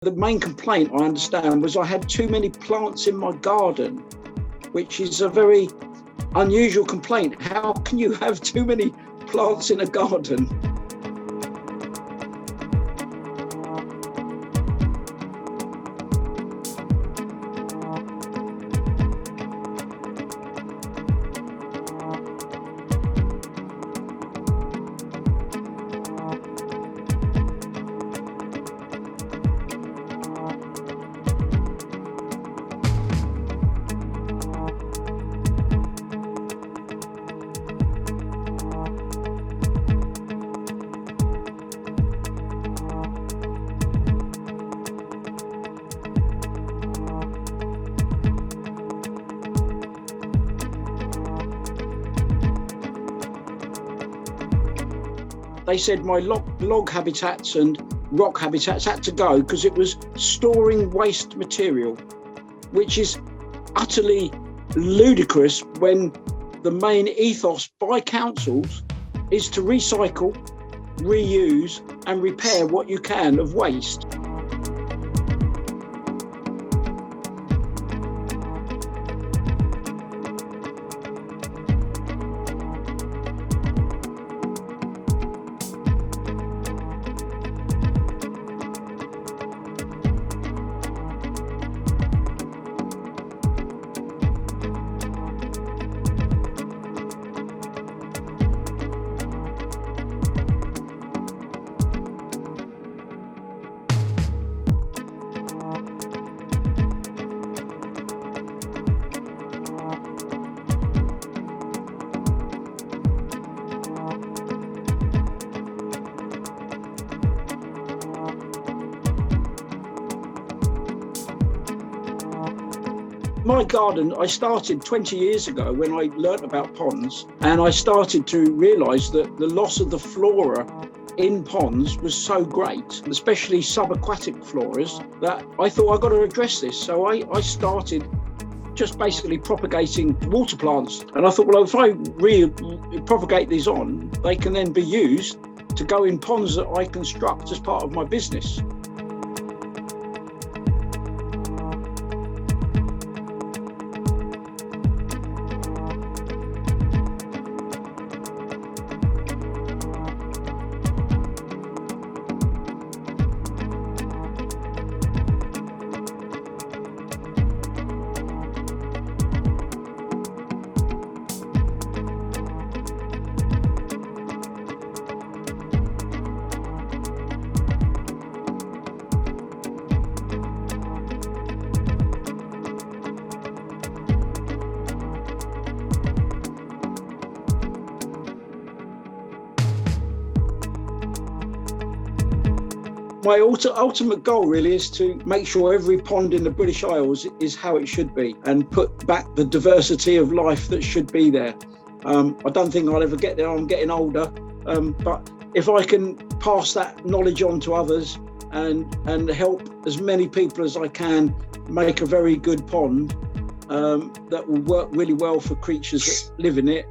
The main complaint, I understand, was I had too many plants in my garden, which is a very unusual complaint. How can you have too many plants in a garden? They said my log habitats and rock habitats had to go because it was storing waste material, which is utterly ludicrous when the main ethos by councils is to recycle, reuse and repair what you can of waste. My garden, I started 20 years ago when I learnt about ponds, and I started to realise that the loss of the flora in ponds was so great, especially subaquatic floras, that I thought I've got to address this. So I started just basically propagating water plants. And I thought, well, if I propagate these on, they can then be used to go in ponds that I construct as part of my business. My ultimate goal really is to make sure every pond in the British Isles is how it should be and put back the diversity of life that should be there. I don't think I'll ever get there. I'm getting older, but if I can pass that knowledge on to others and help as many people as I can make a very good pond that will work really well for creatures that live in it,